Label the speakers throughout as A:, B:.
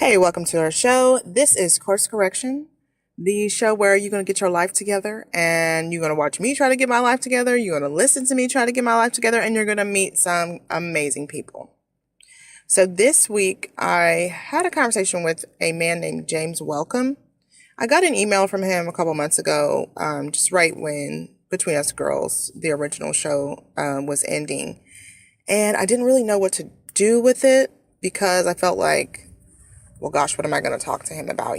A: Hey, welcome to our show. This is Course Correction, the show where you're going to get your life together and you're going to watch me try to get my life together. You're going to listen to me try to get my life together and you're going to meet some amazing people. So this week I had a conversation with a man named James Welcome. I got an email from him a couple months ago, just right when Between Us Girls, the original show, was ending. And I didn't really know what to do with it because I felt like, well, gosh, what am I going to talk to him about?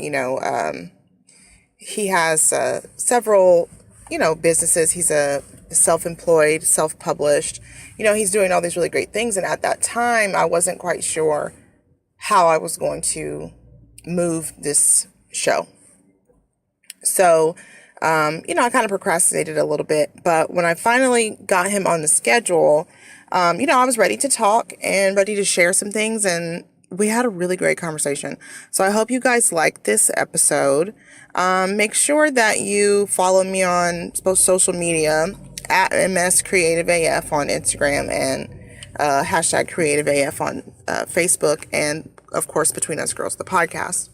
A: He has several, businesses. He's a self-employed, self-published. He's doing all these really great things. And at that time, I wasn't quite sure how I was going to move this show. So, I kind of procrastinated a little bit. But when I finally got him on the schedule, I was ready to talk and ready to share some things. And we had a really great conversation. So I hope you guys like this episode. Make sure that you follow me on both social media at MS Creative AF on Instagram and hashtag Creative AF on Facebook. And of course, Between Us Girls, the podcast.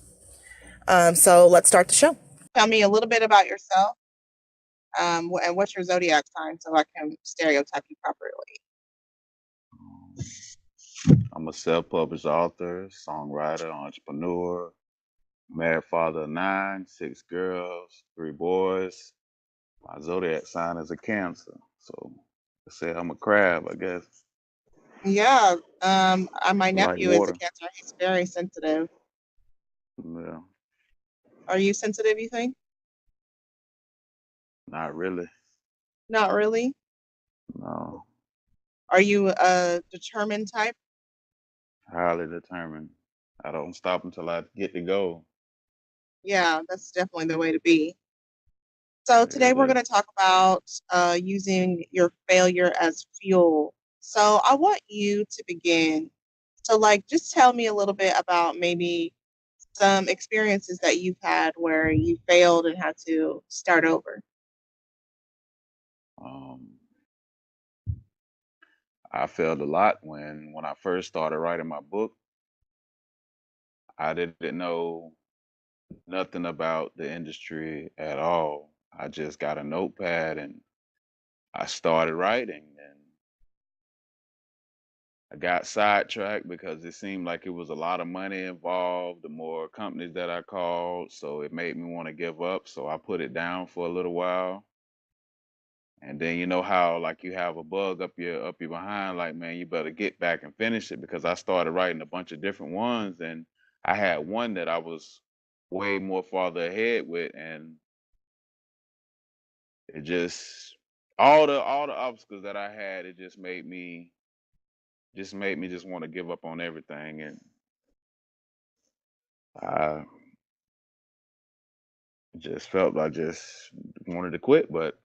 A: So let's start the show. Tell me a little bit about yourself and what's your zodiac sign so I can stereotype you properly.
B: I'm a self-published author, songwriter, entrepreneur, married father of 9, 6 girls, 3 boys. My zodiac sign is a Cancer, so I say I'm a crab, I guess.
A: Yeah, my
B: I like
A: nephew is a
B: water.
A: Cancer. He's very sensitive.
B: Yeah,
A: Are you sensitive, you think?
B: not really.
A: Not really.
B: No,
A: Are you a determined type?
B: highly determined. I don't stop until I get the goal.
A: Yeah, that's definitely the way to be. So
B: Yeah,
A: today we're going to talk about using your failure as fuel. So I want you to begin. So, just tell me a little bit about maybe some experiences that you've had where you failed and had to start over.
B: um, I failed a lot when I first started writing my book. I didn't know nothing about the industry at all. I just got a notepad and I started writing, and I got sidetracked because it seemed like it was a lot of money involved, the more companies that I called, so it made me want to give up. So I put it down for a little while. And then you know how like you have a bug up your behind, like man, you better get back and finish it because I started writing a bunch of different ones and I had one that I was way more farther ahead with, and it just all the obstacles that I had, it just made me just want to give up on everything, and I just felt I just wanted to quit. But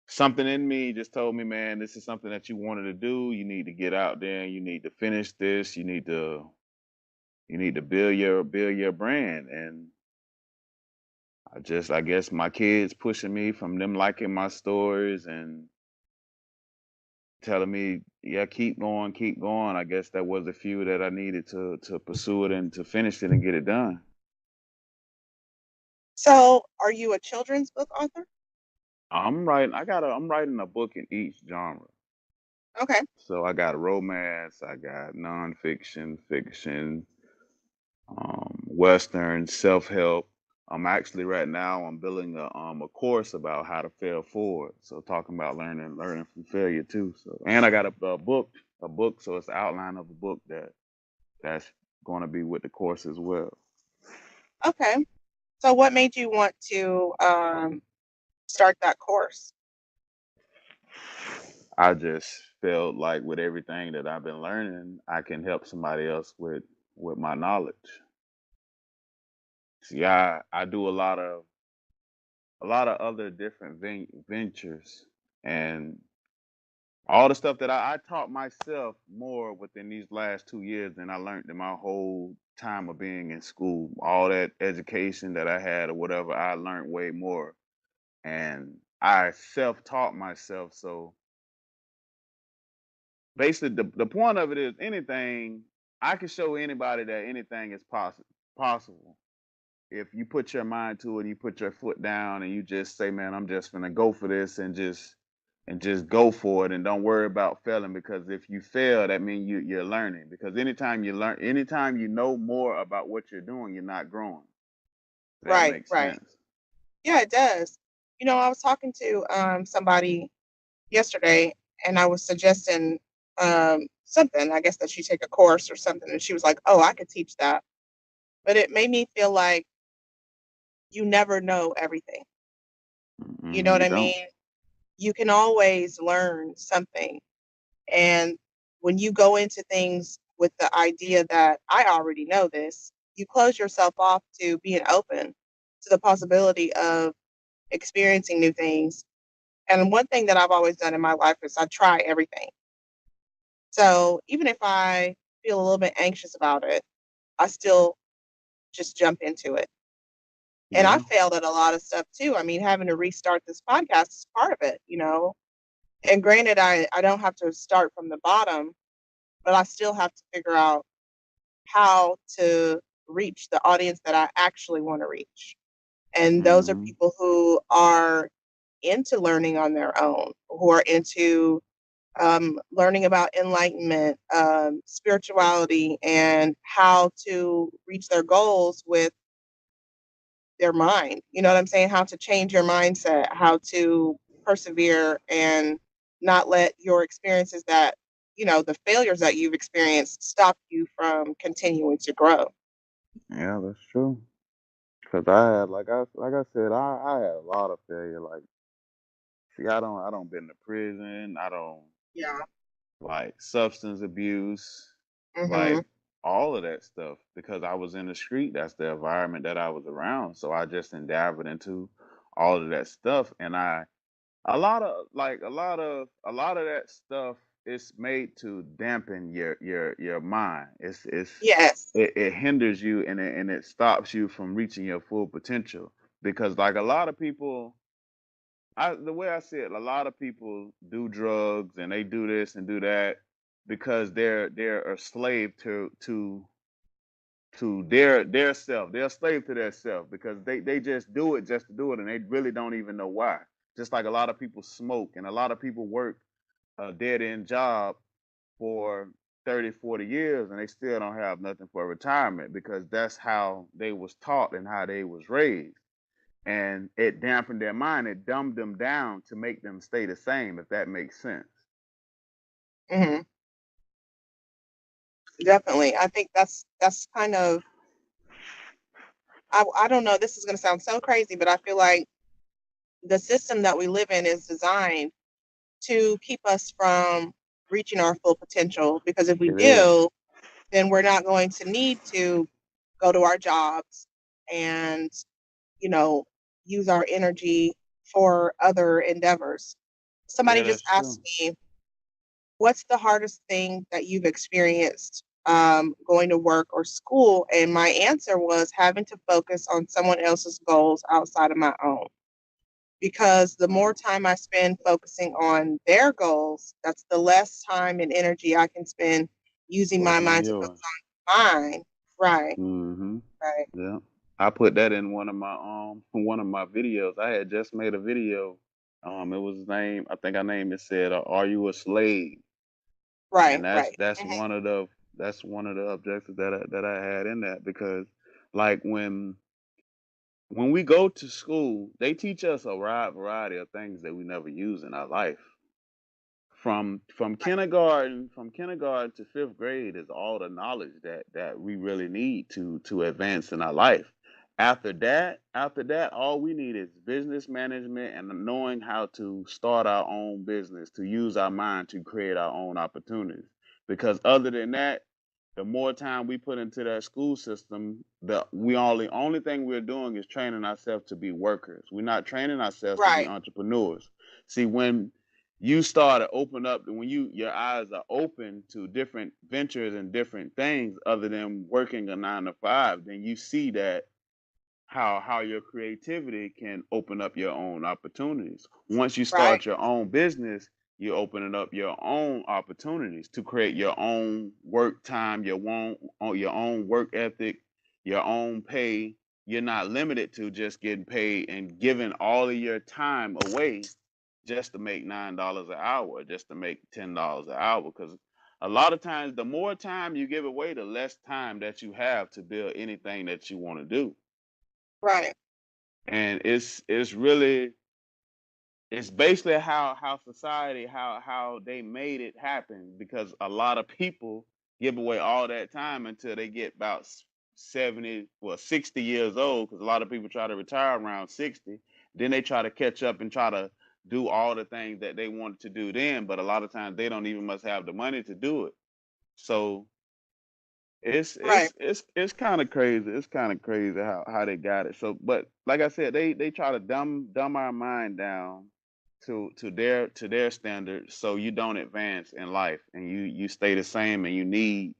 B: something in me just told me, man, this is something that you wanted to do. You need to get out there and you need to finish this. You need to build your brand. And I guess my kids pushing me from them liking my stories and telling me, yeah, keep going, keep going. I guess that was a few that I needed to pursue it and to finish it and get it done.
A: So, are you a children's book author?
B: I'm writing a book in each genre.
A: Okay.
B: So I got romance, I got nonfiction, fiction, western, self-help. I'm now I'm building a course about how to fail forward. So talking about learning from failure too. So and I got a book, so it's the outline of a book that's going to be with the course as well.
A: Okay. So, what made you want to start that course?
B: I just felt like with everything that I've been learning, I can help somebody else with my knowledge. See, I do a lot of other different ventures, and all the stuff that I taught myself more within these last 2 years than I learned in my whole time of being in school. All that education that I had or whatever, I learned way more, and I self-taught myself. So basically, the point of it is anything. I can show anybody that anything is possible if you put your mind to it, you put your foot down, and you just say, "Man, I'm just gonna go for this," and just go for it, and don't worry about failing. Because if you fail, that means you're learning. Because anytime you know more about what you're doing, you're not growing. That
A: Right,
B: makes
A: right.
B: sense.
A: Yeah, it does. I was talking to somebody yesterday, and I was suggesting something. I guess that she take a course or something, and she was like, "Oh, I could teach that." But it made me feel like you never know everything. You know what
B: You
A: I
B: don't.
A: mean? You can always learn something. And when you go into things with the idea that I already know this, you close yourself off to being open to the possibility of experiencing new things. And one thing that I've always done in my life is I try everything. So even if I feel a little bit anxious about it, I still just jump into it. And I
B: Yeah.
A: failed at a lot of stuff too. I mean, having to restart this podcast is part of it. And granted, I don't have to start from the bottom, but I still have to figure out how to reach the audience that I actually want to reach. And those are
B: hmm
A: people who are into learning on their own, who are into learning about enlightenment, spirituality, and how to reach their goals with their mind. You know what I'm saying? How to change your mindset, how to persevere and not let your experiences the failures that you've experienced stop you from continuing to grow.
B: Yeah, that's true. Cause I had, like I said, I had a lot of failure. Like, see, I don't been to prison. I don't
A: Yeah.
B: like substance abuse, like
A: Mhm.
B: all of that stuff. Because I was in the street, that's the environment that I was around. So I just endeavored into all of that stuff, and a lot of that stuff is made to dampen your mind.
A: Yes.
B: It hinders you, and it stops you from reaching your full potential. Because like a lot of people, the way I see it, a lot of people do drugs and they do this and do that because they're a slave to their self. They're a slave to their self because they just do it just to do it, and they really don't even know why. Just like a lot of people smoke, and a lot of people work a dead end job for 30, 40 years, and they still don't have nothing for retirement because that's how they was taught and how they was raised. And it dampened their mind. It dumbed them down to make them stay the same, if that makes sense.
A: Mhm. Definitely. I think that's kind of I don't know, this is going to sound so crazy, but I feel like the system that we live in is designed to keep us from reaching our full potential because if we
B: It is.
A: do, then we're not going to need to go to our jobs and, you know, use our energy for other endeavors. Somebody
B: Yeah,
A: just
B: that's
A: asked
B: true.
A: me, what's the hardest thing that you've experienced going to work or school? And my answer was having to focus on someone else's goals outside of my own. Because the more time I spend focusing on their goals, that's the less time and energy I can spend using my
B: Working on
A: mind to
B: yours.
A: focus on mine. Right,
B: Mm-hmm.
A: right,
B: Yeah. I put that in one of my videos. I had just made a video. It was named, I think I named it, said, "Are you a slave?" And
A: right,
B: that's
A: right.
B: that's
A: Mhm.
B: one of the objectives that I had in that. Because like when we go to school, they teach us a wide variety of things that we never use in our life. From kindergarten to fifth grade is all the knowledge that we really need to advance in our life. After that, all we need is business management and knowing how to start our own business, to use our mind to create our own opportunities. Because other than that, the more time we put into that school system, the only thing we're doing is training ourselves to be workers. We're not training ourselves to be
A: Right,
B: entrepreneurs. See, when you start to open up, when your eyes are open to different ventures and different things other than working a 9 to 5, then you see that how your creativity can open up your own opportunities. Once you
A: right.
B: start your own business, you're opening up your own opportunities to create your own work time, your own work ethic, your own pay. You're not limited to just getting paid and giving all of your time away just to make $9 an hour, just to make $10 an hour. Because a lot of times, the more time you give away, the less time that you have to build anything that you want to do.
A: Right.
B: And it's basically how society how they made it happen, because a lot of people give away all that time until they get about 70, well, 60 years old, because a lot of people try to retire around 60. Then they try to catch up and try to do all the things that they wanted to do then, but a lot of times they don't even must have the money to do it. So it's
A: Right.
B: it's it's kind of crazy. It's kind of crazy how they got it. So, but like I said, they try to dumb our mind down to their standards, so you don't advance in life and you stay the same, and you need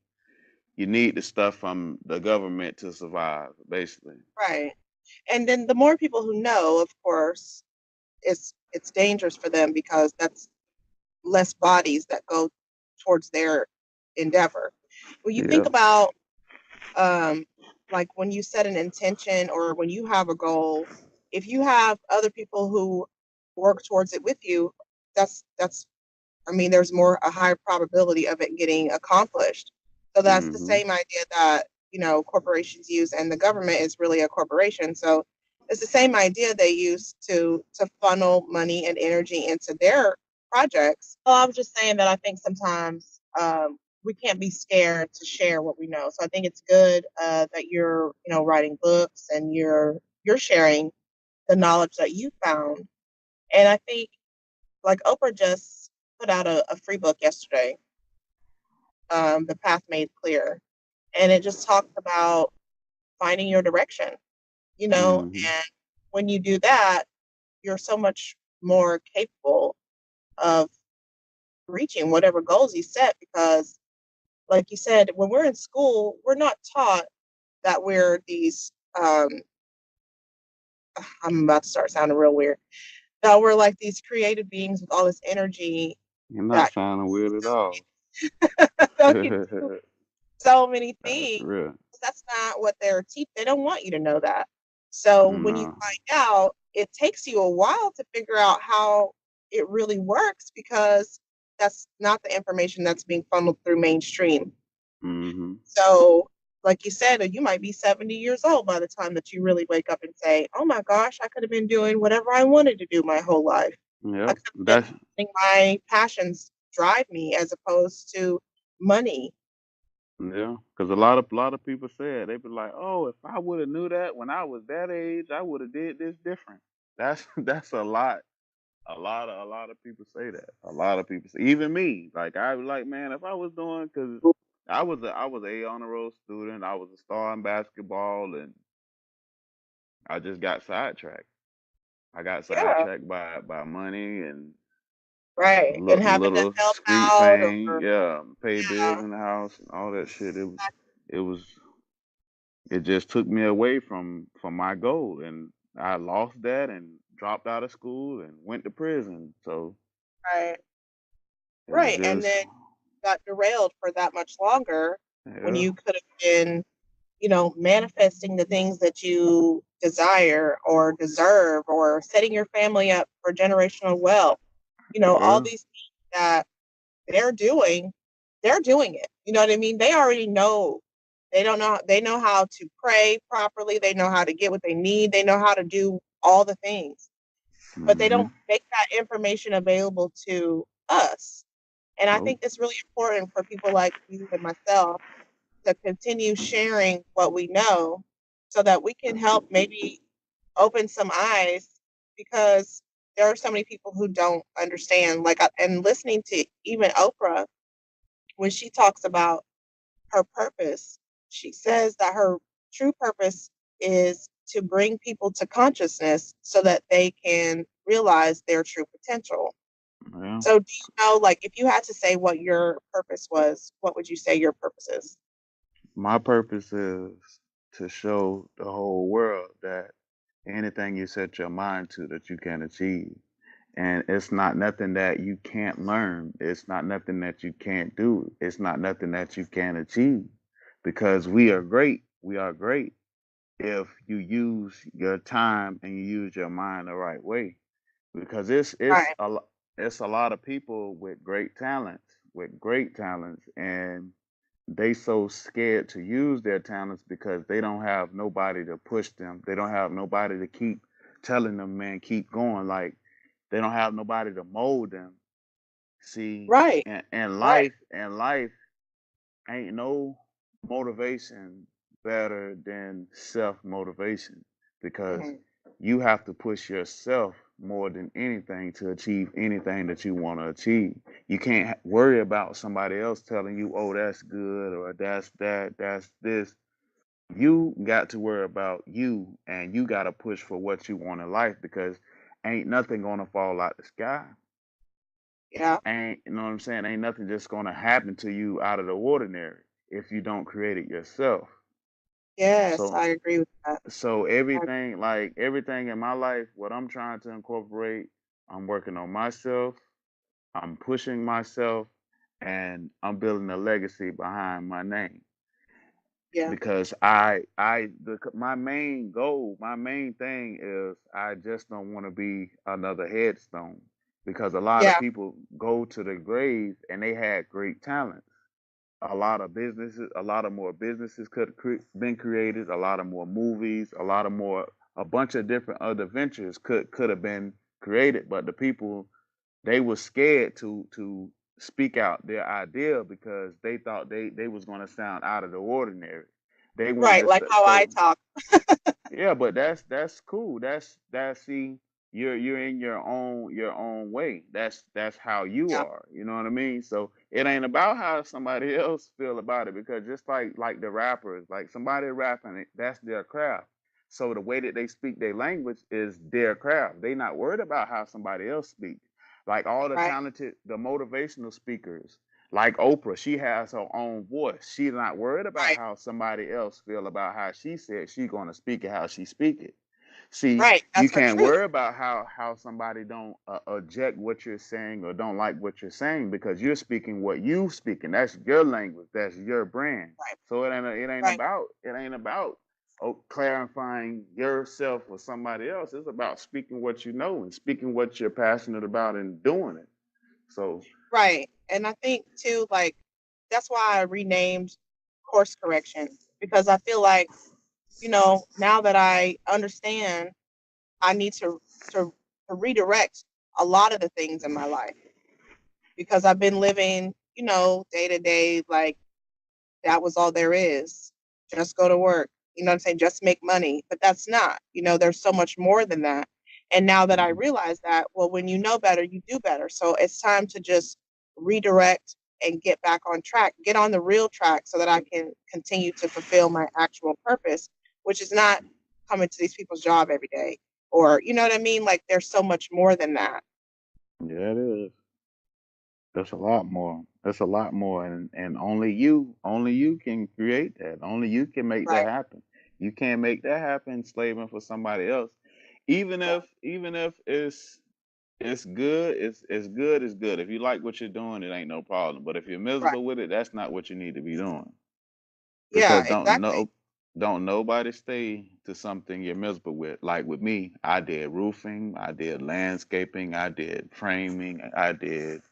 B: the stuff from the government to survive, basically.
A: Right. And then the more people who know, of course, it's dangerous for them because that's less bodies that go towards their endeavor. When you think
B: Yeah.
A: about um, like when you set an intention or when you have a goal, if you have other people who work towards it with you, that's I mean, there's more a higher probability of it getting accomplished. So that's the
B: Mhm.
A: same idea that, corporations use, and the government is really a corporation. So it's the same idea they use to funnel money and energy into their projects. Well, I was just saying that I think sometimes we can't be scared to share what we know. So I think it's good that you're, writing books and you're sharing the knowledge that you found. And I think like Oprah just put out a free book yesterday, The Path Made Clear. And it just talks about finding your direction,
B: Mhm.
A: and when you do that, you're so much more capable of reaching whatever goals you set because, like you said, when we're in school, we're not taught that we're these, I'm about to start sounding real weird, that we're like these creative beings with all this energy
B: You're not
A: that
B: sounding weird at all.
A: that can do so many
B: That's
A: things.
B: real.
A: That's not what they're teaching. They don't want you to know that. So when you
B: No.
A: find out, it takes you a while to figure out how it really works because that's not the information that's being funneled through mainstream.
B: Mhm.
A: So, like you said, you might be 70 years old by the time that you really wake up and say, oh my gosh, I could have been doing whatever I wanted to do my whole life. I
B: Yep.
A: could have been
B: That's
A: letting my passions drive me as opposed to money.
B: Yeah, because a lot of people said they be like, "Oh, if I would have knew that when I was that age, I would have did this different." That's that's a lot of people say that. A lot of people say, even me. Like I was like, man, if I was doing, because I was a honor roll student, I was a star in basketball, and I just got sidetracked. I got
A: Yeah,
B: sidetracked by money and
A: right. And having to
B: little
A: help
B: street
A: out
B: fame,
A: or
B: yeah, pay bills
A: yeah,
B: in the house and all that shit. It was it just took me away from my goal, and I lost that and dropped out of school and went to prison. So
A: right,
B: it was
A: right. And
B: just,
A: then got derailed for that much longer when
B: yeah,
A: you could have been, manifesting the things that you desire or deserve or setting your family up for generational wealth. All
B: yeah,
A: these things that they're doing, they're doing it. You know what I mean? They already know. They know how to pray properly. They know how to get what they need. They know how to do all the things, but they
B: hmm,
A: don't make that information available to us. And I
B: nope,
A: think it's really important for people like you and myself to continue sharing what we know so that we can help maybe open some eyes because there are so many people who don't understand. And listening to even Oprah, when she talks about her purpose, she says that her true purpose is to bring people to consciousness so that they can realize their true potential.
B: yeah.
A: So, do you know, like, if you had to say what your purpose was, what would you say your purpose is?
B: My purpose is to show the whole world that anything you set your mind to, that you can achieve. And it's not nothing that you can't learn. It's not nothing that you can't do. It's not nothing that you can't achieve because we are great. We are great if you use your time and you use your mind the right way. Because
A: Right.
B: it's a lot of people with great talents, and they so scared to use their talents because they don't have nobody to push them. They don't have nobody to keep telling them, man, keep going. Like they don't have nobody to mold them. See,
A: Right.
B: and
A: Right.
B: life ain't no motivation better than self motivation because
A: Hmm.
B: you have to push yourself more than anything to achieve anything that you want to achieve. You can't worry about somebody else telling you, oh, that's good or that's that, that's this. You got to worry about you and you got to push for what you want in life because ain't nothing going to fall out the sky.
A: Yeah.
B: Ain't, you know what I'm saying? Ain't nothing just going to happen to you out of the ordinary if you don't create it yourself.
A: Yes,
B: So
A: I agree with that.
B: so
A: I,
B: everything, like everything in my life, what I'm trying to incorporate, I'm working on myself, I'm pushing myself, and I'm building a legacy behind my name
A: yeah.
B: because my main goal, my main thing is I just don't want to be another headstone because a lot of
A: Yeah.
B: people go to the grave and they had great talent. A lot of more businesses could have been created, a lot of more movies, a bunch of different other ventures could have been created, but the people they were scared to speak out their idea because they thought they was going to sound out of the ordinary. They
A: Right.
B: wanted
A: Like
B: to
A: how I
B: so
A: talk.
B: yeah, but that's cool. That's see, you're in your own way. That's how you
A: Yeah.
B: are. You know what I mean? So it ain't about how somebody else feel about it because just like the rappers, like somebody rapping it, that's their craft. So the way that they speak their language is their craft. They not worried about how somebody else speak. Like all the
A: Right.
B: talented, the motivational speakers, like Oprah, she has her own voice. She's not worried about
A: Right.
B: how somebody else feel about how she said she gonna speak it, how she speak it. See,
A: Right.
B: you
A: That's her
B: can't
A: truth.
B: worry about how somebody don't object what you're saying or don't like what you're saying because you're speaking what you speaking. That's your language. That's your brand.
A: Right.
B: So
A: Right.
B: it ain't about clarifying yourself or somebody else. It's about speaking what you know and speaking what you're passionate about and doing it. So
A: Right. And I think too, like that's why I renamed course correction because I feel like, now that I understand, I need to redirect a lot of the things in my life because I've been living, day to day, like that was all there is. Just go to work. You know what I'm saying? Just make money. But that's not. There's so much more than that. And now that I
B: mhm.
A: realize that, well, when you know better, you do better. So it's time to just redirect and get back on track, get on the real track so that I can continue to fulfill my actual purpose, which is not coming to these people's job every day. Or, you know what I mean? Like there's so much more than that.
B: Yeah, it is. That's a lot more. That's a lot more, and only you can create that. Only you can make that
A: Right.
B: happen. You can't make that happen slaving for somebody else.
A: Yeah.
B: Even if it's good, it's good, it's good. If you like what you're doing, it ain't no problem. But if you're
A: Right.
B: miserable with it, that's not what you need to be doing.
A: Yeah,
B: Because
A: exactly.
B: don't nobody stay to something you're miserable with. Like with me, I did roofing, I did landscaping, I did framing, I did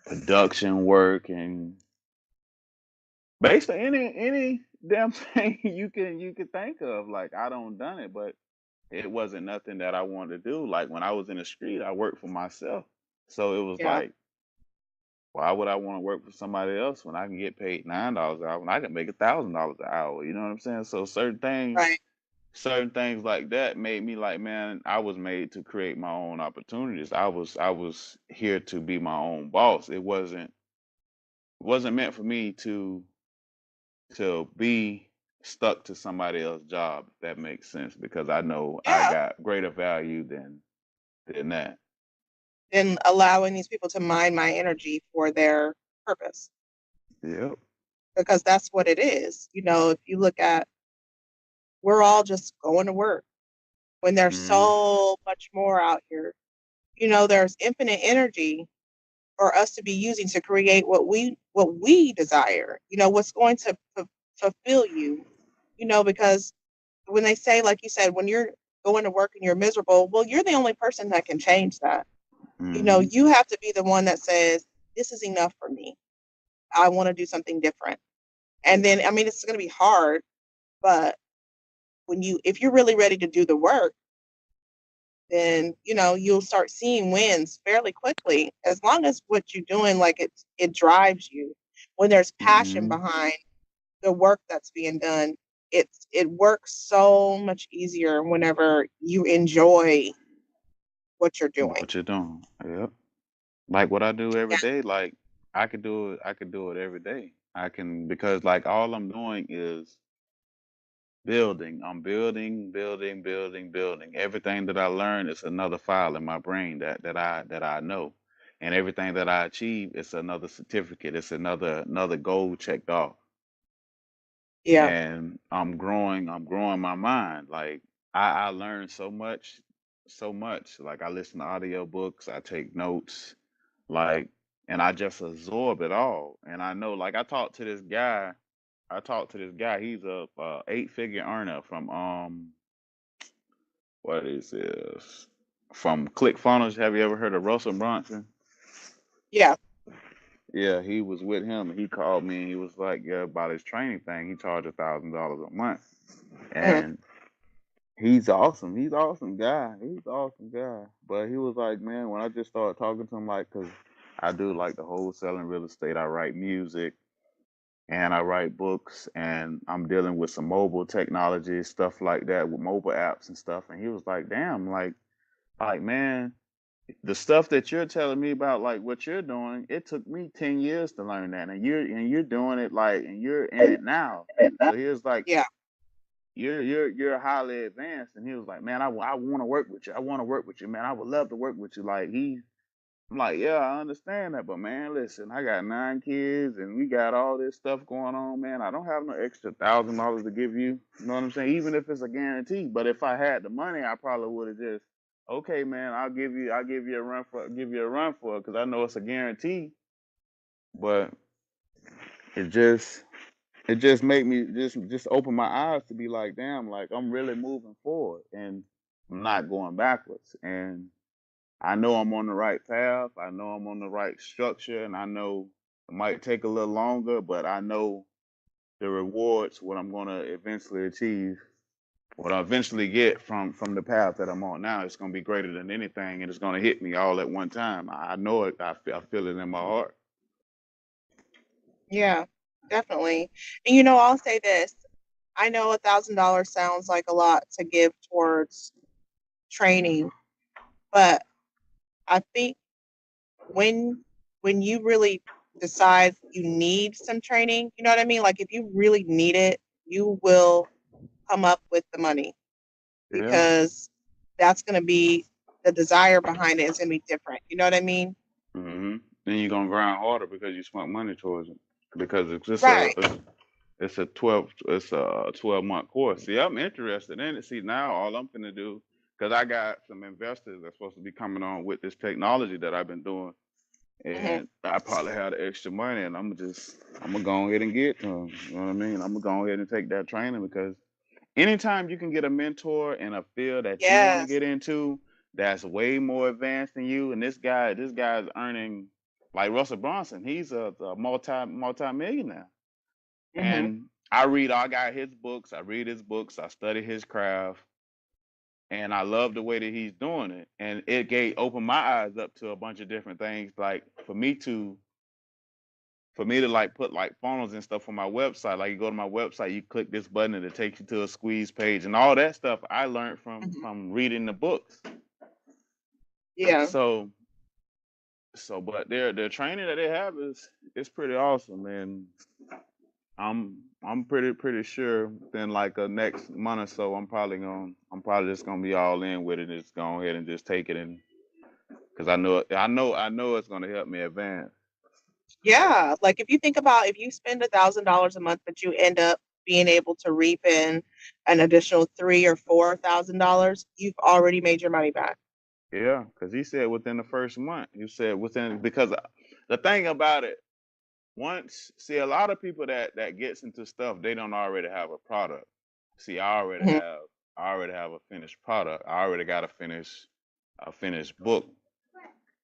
B: production work and basically any damn thing you can think of. Like I don't done it, but it wasn't nothing that I wanted to do. Like when I was in the street, I worked for myself. So it was
A: Yeah.
B: like, why would I want to work for somebody else when I can get paid $9 an hour when I can make $1,000 an hour? You know what I'm saying? So
A: Right.
B: certain things like that made me like, man, I was made to create my own opportunities. I was here to be my own boss. It wasn't meant for me to be stuck to somebody else's job, if that makes sense, because I know I
A: Yeah.
B: got greater value than that.
A: And allowing these people to mine my energy for their purpose
B: Yep.
A: because that's what it is. If you look at, we're all just going to work when there's
B: Hmm.
A: so much more out here. There's infinite energy for us to be using to create what we desire. What's going to fulfill you. Because when they say, like you said, when you're going to work and you're miserable, well, you're the only person that can change that.
B: Hmm.
A: You have to be the one that says, this is enough for me. I want to do something different. And then, I mean, it's going to be hard, but if you're really ready to do the work, then, you'll start seeing wins fairly quickly, as long as what you're doing, like it drives you. When there's passion
B: Hmm.
A: behind the work that's being done, it works so much easier whenever you enjoy what you're doing.
B: What you doing? Yep. Like what I do every
A: Yeah.
B: day. Like I could do it. I could do it every day. I can because like all I'm doing is building. I'm building, building, building, building. Everything that I learn is another file in my brain that I know. And everything that I achieve is another certificate. It's another goal checked off.
A: Yeah.
B: And I'm growing my mind. Like I learn so much, so much. Like I listen to audiobooks, I take notes, like and I just absorb it all. And I know like I talked to this guy. He's a 8-figure earner from what is this? From ClickFunnels. Have you ever heard of Russell Brunson?
A: Yeah.
B: Yeah, he was with him and he called me and he was like, yeah, about his training thing. He charged $1,000 a month.
A: Mhm.
B: And he's awesome. He's awesome guy. He's awesome guy. But he was like, man, when I just started talking to him, like, cause I do like the wholesaling real estate. I write music and I write books, and I'm dealing with some mobile technology stuff like that with mobile apps and stuff. And he was like, damn, like man, the stuff that you're telling me about, like what you're doing, it took me 10 years to learn that, and you're doing it like, and you're in it now. So he was like,
A: Yeah.
B: you're highly advanced. And he was like, man, I want to work with you. I want to work with you, man. I would love to work with you. I'm like, yeah, I understand that, but man, listen, I got 9 kids and we got all this stuff going on, man. I don't have no extra $1,000 to give you. You know what I'm saying? Even if it's a guarantee. But if I had the money, I probably would have just, okay, man, give you a run for it, because I know it's a guarantee. But it just it just made me just open my eyes to be like, damn, like I'm really moving forward and I'm not going backwards. And I know I'm on the right path. I know I'm on the right structure, and I know it might take a little longer, but I know the rewards, what I'm going to eventually achieve, what I eventually get from the path that I'm on now, it's going to be greater than anything, and it's going to hit me all at one time. I know it. I feel it in my heart.
A: Yeah. Definitely. And I'll say this. I know $1,000 sounds like a lot to give towards training, but I think when when you really decide you need some training, you know what I mean? Like if you really need it, you will come up with the money,
B: Yeah.
A: because that's going to be the desire behind it is going to be different. You know what I mean?
B: Then you're gonna grind harder because you spent money towards it. Because it's just a
A: Right.
B: it's a 12-month course. See, I'm interested in it. See, now all I'm gonna do, because I got some investors that's supposed to be coming on with this technology that I've been doing,
A: Hmm.
B: and I probably have the extra money, and I'm gonna go ahead and get to them. You know what I mean? I'm gonna go ahead and take that training, because anytime you can get a mentor in a field that you want to
A: Yes.
B: get into that's way more advanced than you, and this guy's earning like Russell Bronson. He's a multi-millionaire.
A: Hmm.
B: And I got his books, I read his books, I study his craft, and I love the way that he's doing it. And it opened my eyes up to a bunch of different things, like for me to like put like funnels and stuff on my website. Like you go to my website, you click this button and it takes you to a squeeze page, and all that stuff I learned from
A: Hmm.
B: from reading the books.
A: Yeah.
B: So but their training that they have is pretty awesome. And I'm pretty sure within like a next month or so, I'm probably just gonna be all in with it and just go ahead and just take it. And because I know it's gonna help me advance.
A: Yeah. Like if you think about, if you spend $1,000 a month, but you end up being able to reap in an additional $3,000 or $4,000, you've already made your money back.
B: Yeah, because he said within the first month. He said within because the thing about it, once see a lot of people that gets into stuff, they don't already have a product. See,
A: Hmm.
B: I already have a finished product. I already got a finished book.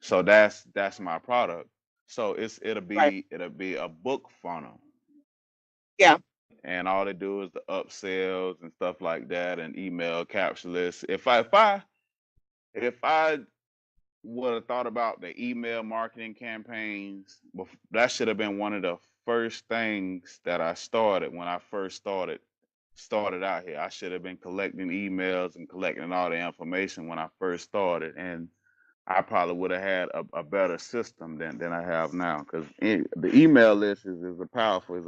B: So that's my product. So
A: Right.
B: it'll be a book funnel.
A: Yeah.
B: And all they do is the upsells and stuff like that and email capture lists. If I would have thought about the email marketing campaigns, that should have been one of the first things that I started when I first started out here. I should have been collecting emails and collecting all the information when I first started, and I probably would have had a better system than I have now. Because the email list is a powerful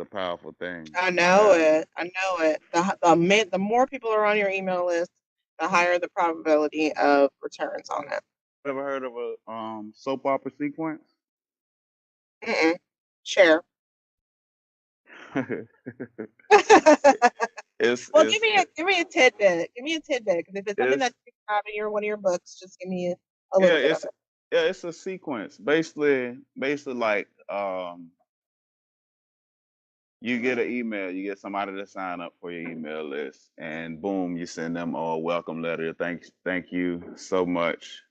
B: thing
A: I
B: to
A: know
B: have.
A: it. I know it. The more people are on your email list, the higher the probability of returns on it.
B: Ever heard of a soap opera sequence?
A: Mm-mm. Share. Well,
B: It's
A: give me a tidbit. Give me a tidbit because if it's something that
B: it's
A: you have in your one of your books, just give me a
B: yeah,
A: little bit of it.
B: it's a sequence. Basically like you get an email, you get somebody to sign up for your email list, and boom, you send them a welcome letter. Thank you so much.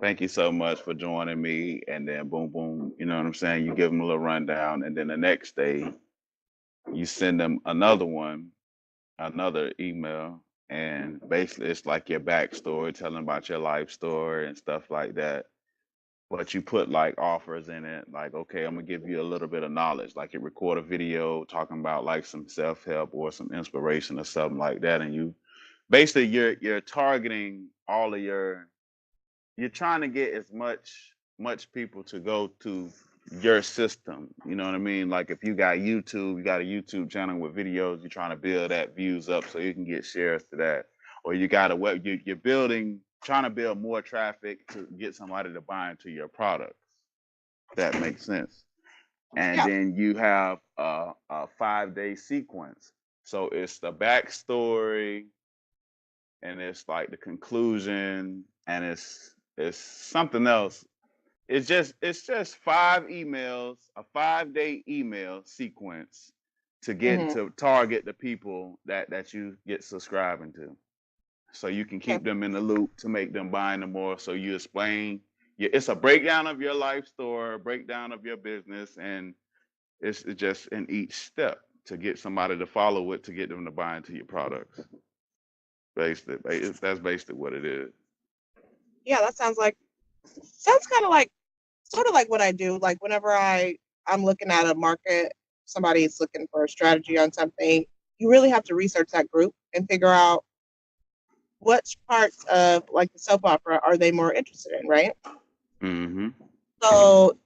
B: Thank you so much for joining me. And then boom, boom, you know what I'm saying? You give them a little rundown, and then the next day you send them another one, another email, and basically it's like your backstory, telling about your life story and stuff like that. But you put like offers in it, like, okay, I'm gonna give you a little bit of knowledge, like you record a video talking about like some self-help or some inspiration or something like that. And you basically you're targeting all of your you're trying to get as much people to go to your system. You know what I mean? Like if you got YouTube, you got a YouTube channel with videos, you're trying to build that views up so you can get shares to that. Or you got a web, you're building, trying to build more traffic to get somebody to buy into your products. That makes sense. And
A: Yeah.
B: then you have a 5 day sequence. So it's the backstory, and it's like the conclusion, and it's something else. It's just 5 emails, a 5 day email sequence to get
A: Hmm.
B: to target the people that you get subscribing to. So you can
A: Okay.
B: keep them in the loop to make them buying them more. So you explain it's a breakdown of your life story, a breakdown of your business, and it's just in each step to get somebody to follow it to get them to buy into your products. Basically, that's basically what it is.
A: Yeah, that sounds kind of like sort of like what I do. Like whenever I'm looking at a market, somebody's looking for a strategy on something, you really have to research that group and figure out which parts of like the soap opera are they more interested in, right?
B: Mm-hmm.
A: So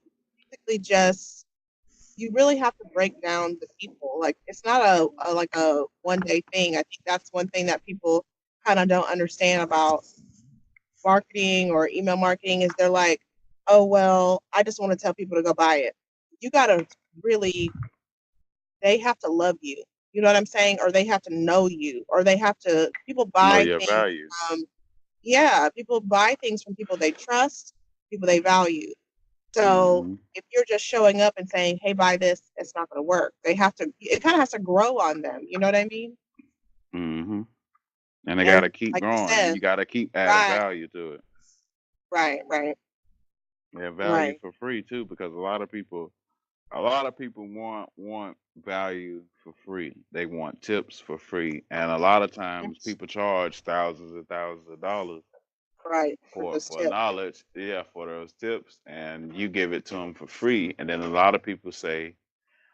A: basically just you really have to break down the people. Like it's not a like a one day thing. I think that's one thing that people kind of don't understand about marketing or email marketing is they're like, oh well, I just want to tell people to go buy it. You gotta really they have to love you. You know what I'm saying? Or they have to know you. Or they have to people
B: Know
A: buy
B: your
A: things
B: value.
A: from yeah, people buy things from people they trust, people they value. So
B: Mm-hmm.
A: if you're just showing up and saying, "Hey, buy this," it's not going to work. They have to. It kind of has to grow on them. You know what I mean?
B: Mm-hmm. And they got to
A: And
B: keep
A: like you
B: growing, and
A: said,
B: you got to keep adding
A: right,
B: value to it.
A: right,
B: Yeah, value
A: right.
B: for free too, because a lot of people want value for free. They want tips for free, and a lot of times people charge thousands and thousands of dollars
A: Right. For this
B: for
A: tip.
B: knowledge. Yeah, for those tips, and you give it to them for free. And then a lot of people say,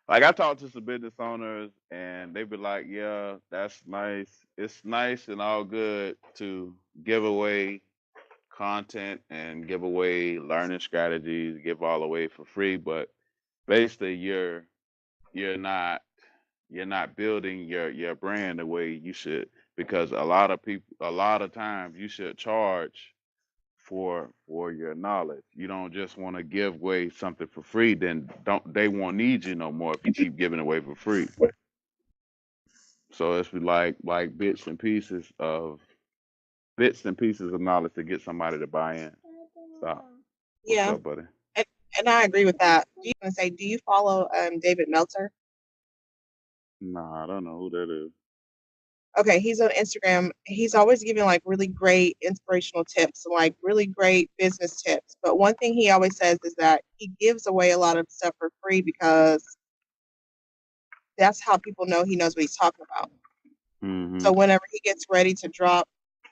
B: like I talk to some business owners, and they be like, "Yeah, that's nice. It's nice and all good to give away content and give away learning strategies, give all away for free, but basically you're not you're not building your brand the way you should, because a lot of times you should charge for your knowledge. You don't just want to give away something for free, then don't they won't need you no more if you keep giving away for free. So it's like bits and pieces of bits and pieces of knowledge to get somebody to buy in. Stop. What's
A: Yeah,
B: up, buddy?
A: and, and I agree with that. Do you want to say? Do you follow David Meltzer?
B: Nah, I don't know who that is.
A: Okay, he's on Instagram. He's always giving like really great inspirational tips and like really great business tips. But one thing he always says is that he gives away a lot of stuff for free because that's how people know he knows what he's talking about.
B: Mm-hmm.
A: So whenever he gets ready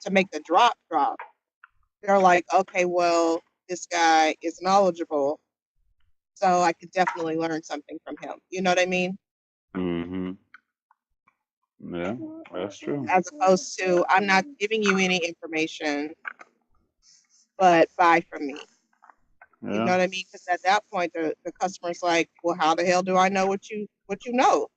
A: to make the drop, they're like, okay, well, this guy is knowledgeable, so I could definitely learn something from him. You know what I mean?
B: Mm-hmm. Yeah, that's true.
A: As opposed to, I'm not giving you any information, but buy from me. You know
B: Yeah.
A: what I mean? Because at that point, the customer's like, well, how the hell do I know what you know?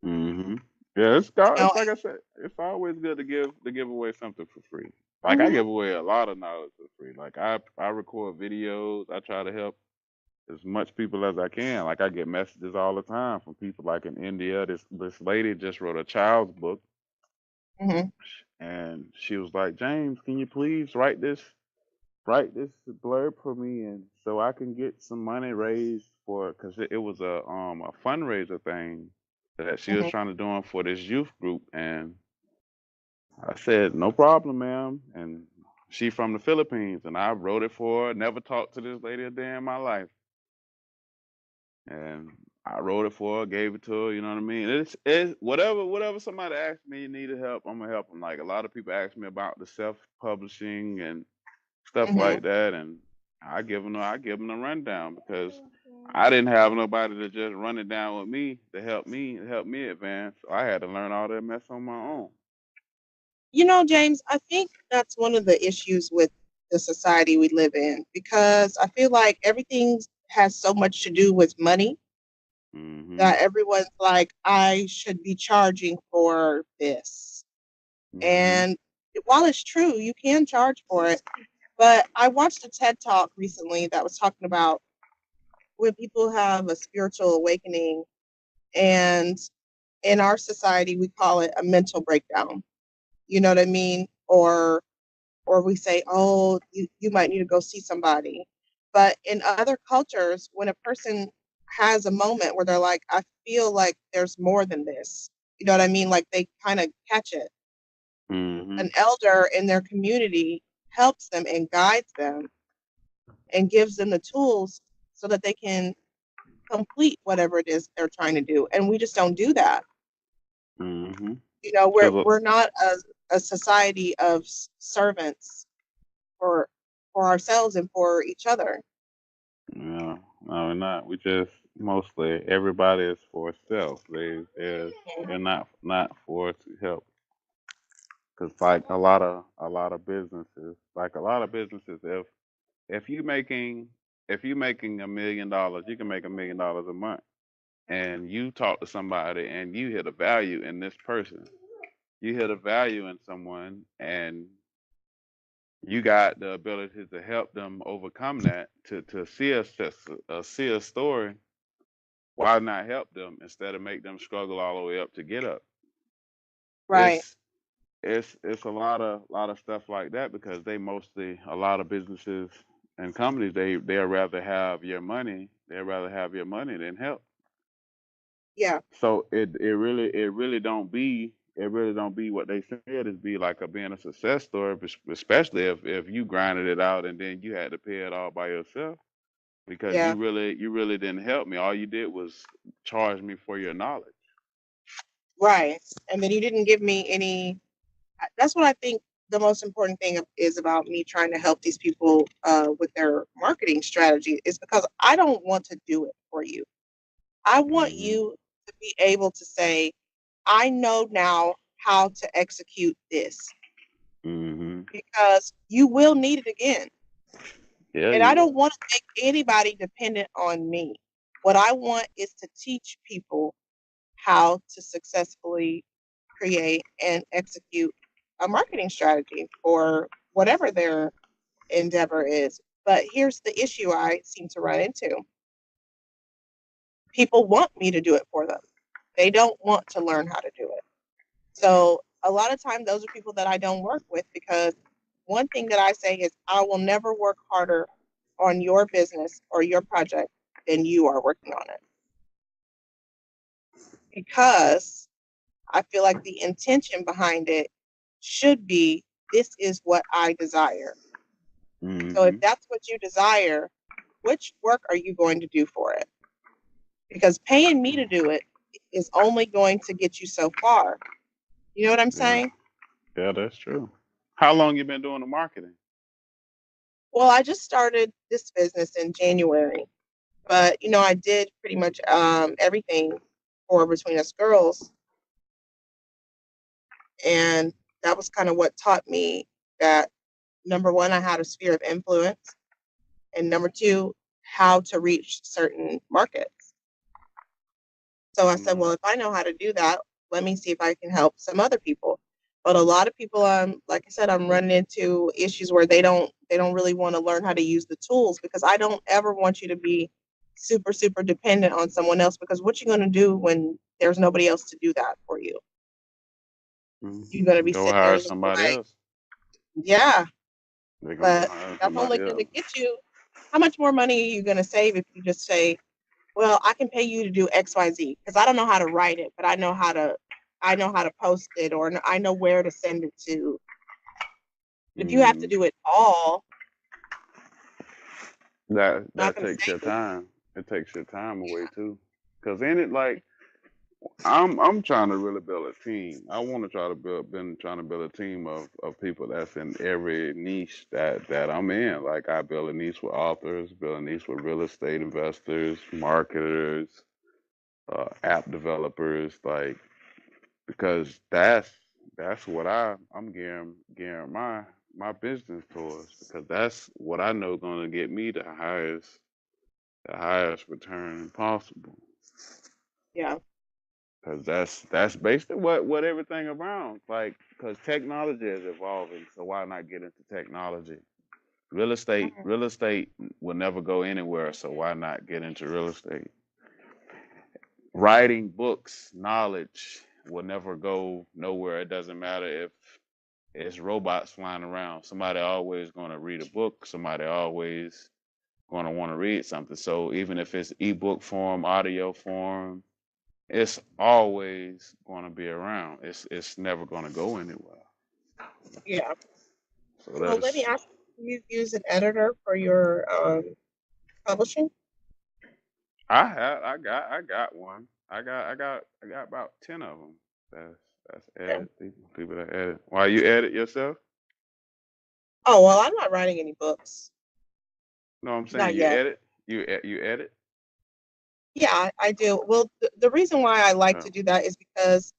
B: Mm-hmm. Yeah,
A: You know?
B: it's like I said, it's always good to give away something for free. Like I
A: Hmm.
B: give away a lot of knowledge for free. Like I record videos. I try to help as much people as I can. Like I get messages all the time from people like in India. This lady just wrote a child's book,
A: Hmm.
B: and she was like, James, can you please write this blurb for me, and so I can get some money raised for, because it was a fundraiser thing that she was
A: Hmm.
B: trying to do for this youth group, and I said no problem, ma'am, and she from the Philippines, and I wrote it for her. Never talked to this lady a day in my life, and I wrote it for her, gave it to her. You know what I mean? It's whatever somebody asks me needed help, I'm gonna help them. Like a lot of people ask me about the self publishing and stuff
A: Hmm.
B: like that, and I give them a rundown because I didn't have nobody to just run it down with me to help me advance. So I had to learn all that mess on my own.
A: You know, James, I think that's one of the issues with the society we live in because I feel like everything has so much to do with money
B: Mhm.
A: that everyone's like, I should be charging for this.
B: Mhm.
A: And while it's true, you can charge for it. But I watched a TED talk recently that was talking about when people have a spiritual awakening, and in our society, we call it a mental breakdown. You know what I mean? Or we say, oh, you might need to go see somebody. But in other cultures, when a person has a moment where they're like, I feel like there's more than this, you know what I mean? Like they kind of catch it.
B: Mhm.
A: An elder in their community helps them and guides them and gives them the tools so that they can complete whatever it is they're trying to do. And we just don't do that.
B: Mhm.
A: You know, we're
B: Cause
A: we're not a society of servants for for ourselves and for each other.
B: no, we're not. We just mostly everybody is for self. They're not for to help. Cause like a lot of businesses, if you making if you making $1 million, you can make $1 million a month, and you talk to somebody and you hit a value in this person, you hit a value in someone, and you got the ability to help them overcome that, to see a story. Why not help them instead of make them struggle all the way up to get up?
A: Right.
B: It's it's a lot of stuff like that because they mostly a lot of businesses and companies they'd rather have your money. They'd rather have your money than help.
A: Yeah.
B: So it really don't be what they said is be like a being a success story, especially if you grinded it out and then you had to pay it all by yourself because
A: Yeah.
B: you really didn't help me. All you did was charge me for your knowledge.
A: Right. And then you didn't give me any. That's what I think the most important thing is about me trying to help these people with their marketing strategy is because I don't want to do it for you. I want
B: Mhm.
A: you to be able to say, I know now how to execute this
B: Mhm.
A: because you will need it again.
B: Yeah,
A: And I
B: you.
A: don't want to make anybody dependent on me. What I want is to teach people how to successfully create and execute a marketing strategy for whatever their endeavor is. But here's the issue I seem to run into: people want me to do it for them, they don't want to learn how to do it. So a lot of times, those are people that I don't work with because one thing that I say is I will never work harder on your business or your project than you are working on it, because I feel like the intention behind it should be, this is what I desire. So if
B: Mm-hmm.
A: that's what you desire, which work are you going to do for it? Because paying me to do it is only going to get you so far. You know what I'm
B: Yeah.
A: saying?
B: Yeah, that's true. How long you been doing the marketing?
A: Well, I just started this business in January, but I did pretty much everything for Between Us Girls, and that was kind of what taught me that, number one, I had a sphere of influence, and number two, how to reach certain markets. So I said, well,
B: No.
A: if I know how to do that, let me see if I can help some other people. But a lot of people, like I said, I'm running into issues where they don't really want to learn how to use the tools, because I don't ever want you to be super, super dependent on someone else, because what you're going to do when there's nobody else to do that for you? You're going to be
B: Go
A: sitting there
B: hire
A: looking
B: somebody
A: like,
B: else.
A: yeah,
B: They're gonna go
A: but
B: hire
A: that's only
B: somebody
A: going to
B: else.
A: get you, how much more money are you going to save if you just say, well, I can pay you to do XYZ, because I don't know how to write it, but I know how to post it, or I know where to send it to. But if you have to
B: Mm.
A: do it all,
B: That
A: it's not
B: that
A: going to
B: takes your
A: save you.
B: time. It takes your time away too. Cause in it, like I'm trying to really build a team. I want to try to been trying to build a team of people that's in every niche that I'm in. Like I build a niche with authors, build a niche with real estate investors, marketers, app developers. Like because that's what I'm gearing my business towards, because that's what I know going to get me the highest return possible.
A: Yeah.
B: Because that's basically what everything around, like, because technology is evolving, so why not get into technology? Real estate
A: Mhm.
B: real estate will never go anywhere, so why not get into real estate? Writing books, knowledge will never go nowhere. It doesn't matter if it's robots flying around. Somebody always going to read a book. Somebody always going to want to read something. So even if it's ebook form, audio form, it's always going to be around. It's never going to go anywhere.
A: Yeah.
B: So
A: Well, let me
B: that's
A: ask you, do you use an editor for your publishing?
B: I got one. I got about 10 of them. That's
A: Yeah.
B: edit people that edit. Why you edit yourself?
A: Oh, well, I'm not writing any books.
B: No, I'm saying
A: Not
B: you
A: yet.
B: edit. You edit.
A: Yeah, I do. Well, the reason why I like
B: Uh,
A: to do that is because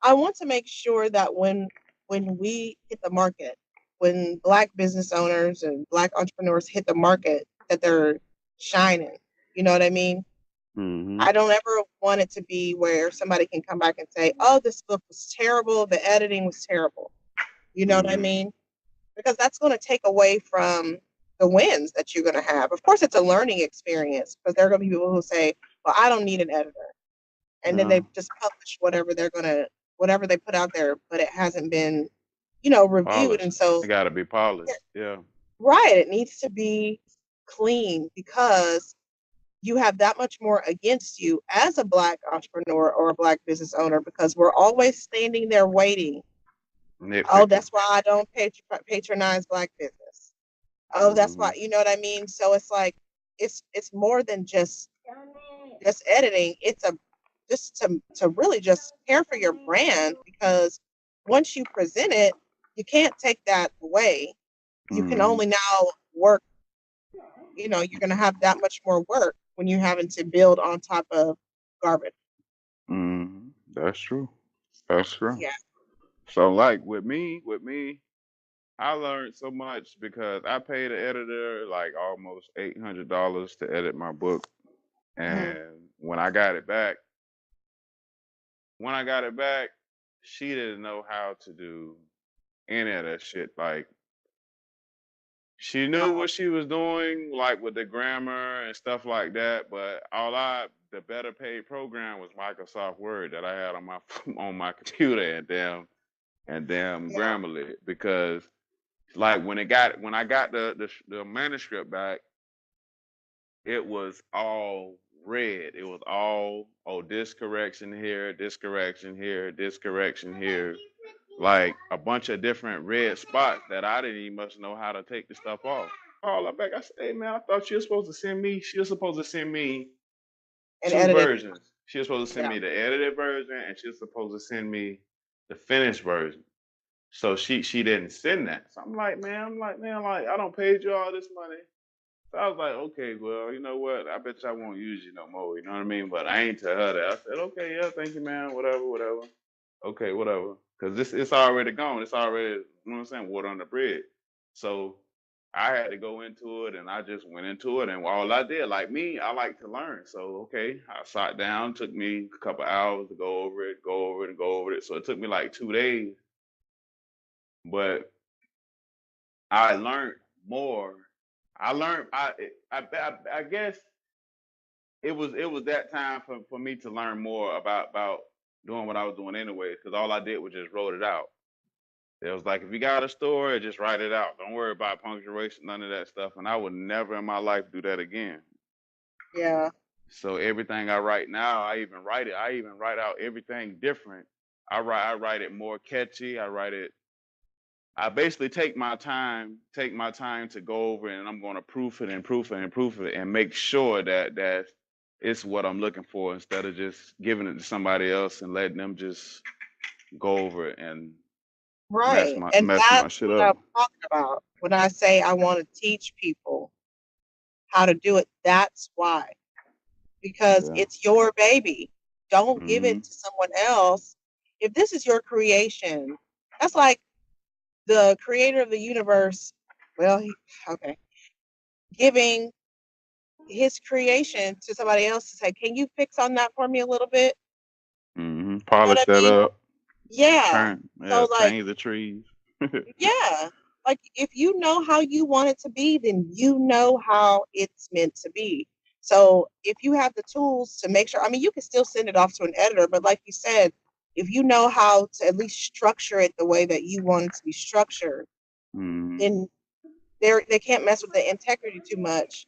A: I want to make sure that when we hit the market, when Black business owners and Black entrepreneurs hit the market, that they're shining. You know what I mean?
B: mm-hmm.
A: I don't ever want it to be where somebody can come back and say, "Oh, this book was terrible. The editing was terrible." You know what I
B: Mm-hmm.
A: mean? Because that's going to take away from the wins that you're going to have. Of course, it's a learning experience, because there are going to be people who say, "Well, I don't need an editor," and then they
B: No,
A: just publish whatever they put out there, but it hasn't been, reviewed.
B: polish.
A: And so,
B: It got to be polished. Yeah.
A: right, it needs to be clean, because you have that much more against you as a Black entrepreneur or a Black business owner, because we're always standing there waiting. Oh,
B: Nitpicking.
A: that's why I don't patronize Black business. Oh, that's
B: Mm-hmm.
A: why, you know what I mean? So it's like, it's more than just editing. It's a just to really just care for your brand, because once you present it, you can't take that away. You can
B: Mm-hmm.
A: only now work, you're going to have that much more work when you're having to build on top of garbage.
B: Mm-hmm. That's true. That's true.
A: Yeah.
B: So like with me, I learned so much because I paid an editor like almost $800 to edit my book,
A: Hmm.
B: and when I got it back, she didn't know how to do any of that shit. Like she knew
A: Wow.
B: what she was doing, like with the grammar and stuff like that. But the better paid program was Microsoft Word that I had on my on my computer, and damn
A: Yeah.
B: Grammarly, because Like when I got the manuscript back, it was all red. It was all, oh, this correction here, this correction here, this correction here, like a bunch of different red spots that I didn't even much know how to take the stuff off. Call her back. I said, hey man, I thought you were supposed to send me. She was supposed to send me
A: And
B: two
A: edited.
B: versions. She was supposed to send
A: Yeah.
B: me the edited version, and she was supposed to send me the finished version. So she didn't send that. So I'm like, man, like I don't paid you all this money. So I was like, okay, well, you know what? I bet you I won't use you no more. You know what I mean? But I ain't tell her that. I said, okay, yeah, thank you, man. Whatever, whatever. Okay, whatever. Because this it's already gone. It's already, you know what I'm saying, water on the bridge. So I had to go into it, and I just went into it, and all I did, like me, I like to learn. So okay, I sat down. Took me a couple hours to go over it, go over it, and go over it. So it took me like 2 days, but I learned more. I learned. I guess it was that time for me to learn more about doing what I was doing anyway. Because all I did was just wrote it out. It was like, if you got a story, just write it out. Don't worry about punctuation, none of that stuff. And I would never in my life do that again.
A: Yeah.
B: So everything I write now, I even write out everything different. I write it more catchy. I basically take my time to go over it, and I'm going to proof it and proof it and proof it and make sure that it's what I'm looking for, instead of just giving it to somebody else and letting them just go over it and
A: Right. And
B: mess my
A: that's
B: shit
A: what
B: up.
A: I'm talking about. When I say I want to teach people how to do it, that's why. Because
B: Yeah.
A: it's your baby. Don't give it
B: Mhm.
A: to someone else. If this is your creation, that's like the creator of the universe, well, okay, giving his creation to somebody else to say, can you fix on that for me a little bit?
B: Mhm.
A: You know what
B: Polish
A: I
B: that
A: mean?
B: up.
A: Yeah. So, like,
B: Change the trees.
A: yeah, like if you know how you want it to be, then you know how it's meant to be. So if you have the tools to make sure, I mean, you can still send it off to an editor, but like you said, if you know how to at least structure it the way that you want it to be structured,
B: Mhm.
A: then they can't mess with the integrity too much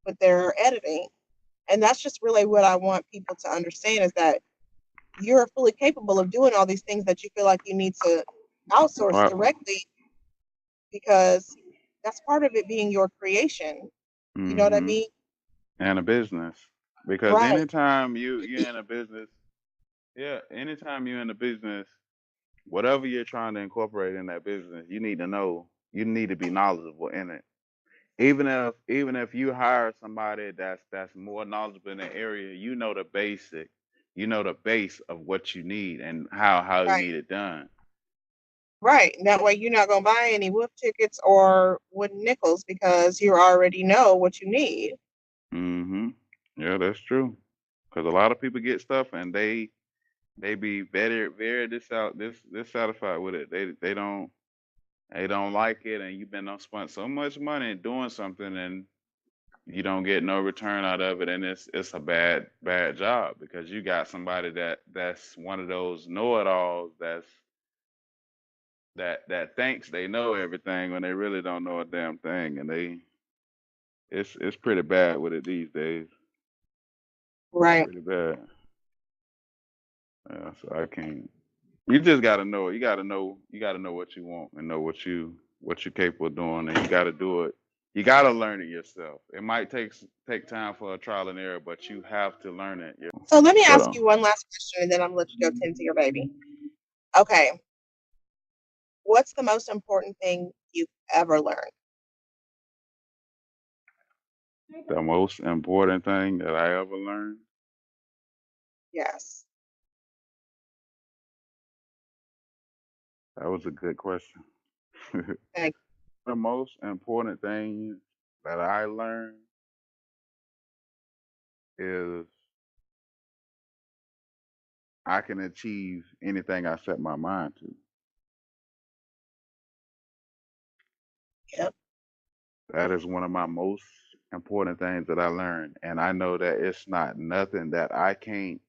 A: with their editing. And that's just really what I want people to understand is that you're fully capable of doing all these things that you feel like you need to outsource
B: Well,
A: directly because that's part of it being your creation. You know what I
B: mhm.
A: mean?
B: And a business, because
A: Right,
B: anytime you're in a business, yeah, anytime you're in a business, whatever you're trying to incorporate in that business, you need to know, you need to be knowledgeable in it. Even if you hire somebody that's more knowledgeable in the area, you know the base of what you need and how you
A: right,
B: need it done.
A: right. That way you're not gonna buy any wolf tickets or wooden nickels because you already know what you need.
B: Mhm. Yeah, that's true. Because a lot of people get stuff and they be very dissatisfied with it. They don't like it, and you've been on spent so much money doing something, and you don't get no return out of it, and it's a bad job, because you got somebody that's one of those know-it-alls that thinks they know everything when they really don't know a damn thing, and it's pretty bad with it these days.
A: Right.
B: Pretty bad. Yeah, so I can't. You just gotta know it. You gotta know what you want and know what you're capable of doing, and you gotta do it. You gotta learn it yourself. It might take time for a trial and error, but you have to learn it.
A: So let me
B: But
A: ask you one last question and then I'm gonna let you go tend to your baby. Okay. What's the most important thing you've ever learned?
B: the most important thing that I ever learned,
A: Yes.
B: that was a good question.
A: Thank
B: The most important thing that I learned is I can achieve anything I set my mind to.
A: you. Yep.
B: That is one of my most important things that I learned, and I know that it's not nothing that I can't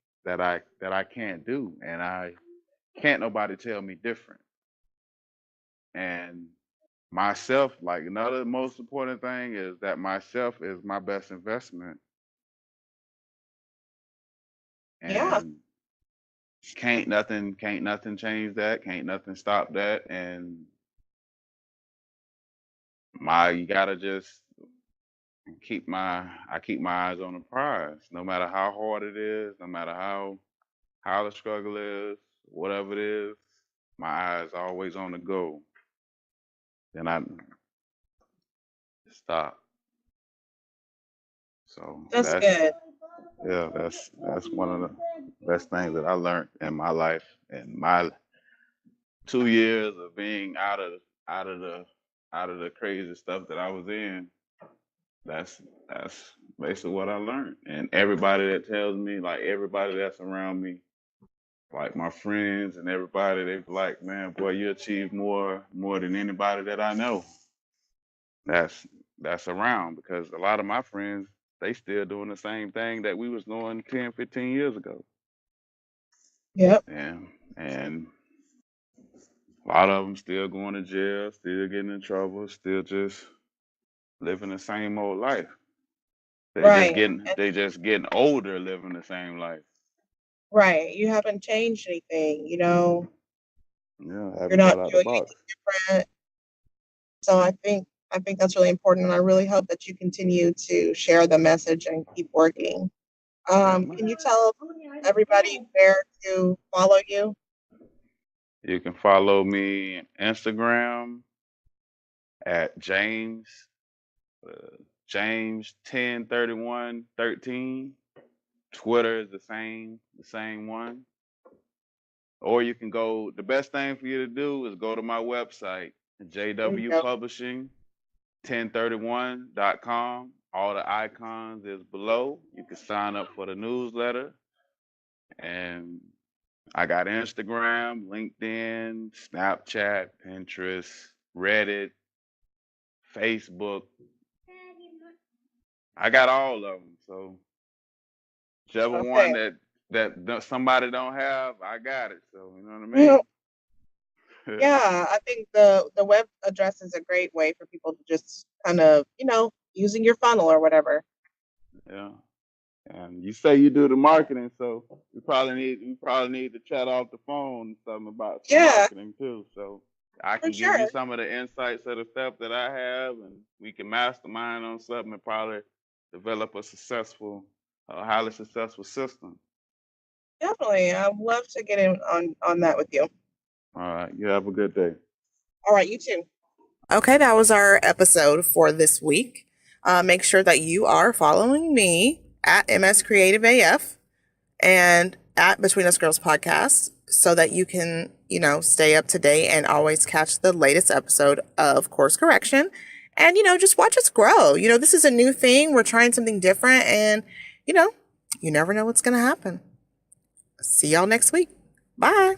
B: do, and I can't nobody tell me different. And myself, like another most important thing is that myself is my best investment,
A: Yeah,
B: and can't nothing change that, can't nothing stop that, and my you gotta just I keep my eyes on the prize, no matter how hard it is, no matter how the struggle is, whatever it is, my eyes always on the goal. Then I stop. So
A: that's good.
B: that's one of the best things that I learned in my life, in my 2 years of being out of the out of the crazy stuff that I was in. That's basically what I learned. And everybody that tells me, like everybody that's around me, like my friends and everybody, they be like, man, boy, you achieved more than anybody that I know. That's that's around because a lot of my friends, they still doing the same thing that we was doing 10, 15 years ago.
A: Yep.
B: And a lot of them still going to jail, still getting in trouble, still just living the same old life.
A: Right. And
B: They just getting older living the same life.
A: right. You haven't changed anything,
B: Yeah,
A: you're
B: haven't
A: not
B: got out the
A: doing
B: box.
A: anything different. So I think that's really important, and I really hope that you continue to share the message and keep working.
B: Yeah,
A: Can
B: man.
A: you tell everybody where to follow you?
B: You can follow me on Instagram at uh, James 103113. Twitter is the same one. Or you can go. The best thing for you to do is go to my website,
A: There you go.
B: jwpublishing1031.com. All the icons is below. You can sign up for the newsletter, and I got Instagram, LinkedIn, Snapchat, Pinterest, Reddit, Facebook. I got all of them. So whichever one
A: Okay.
B: that somebody don't have, I got it. So you know what I
A: Well,
B: mean?
A: yeah, I think the web address is a great way for people to just kind of, using your funnel or whatever.
B: Yeah. And you say you do the marketing, so we probably need to chat off the phone something about some
A: Yeah,
B: marketing too. So I
A: for
B: can give you
A: sure.
B: some of the insights of the stuff that I have, and we can mastermind on something and probably develop a highly successful system.
A: Definitely. I'd love to get in on that with you.
B: All right, you have a good day.
A: All right, you too. Okay, that was our episode for this week. Make sure that you are following me at MS Creative AF and at Between Us Girls Podcast so that you can, stay up to date and always catch the latest episode of Course Correction. And, just watch us grow. This is a new thing. We're trying something different and, you know, you never know what's going to happen. See y'all next week. Bye.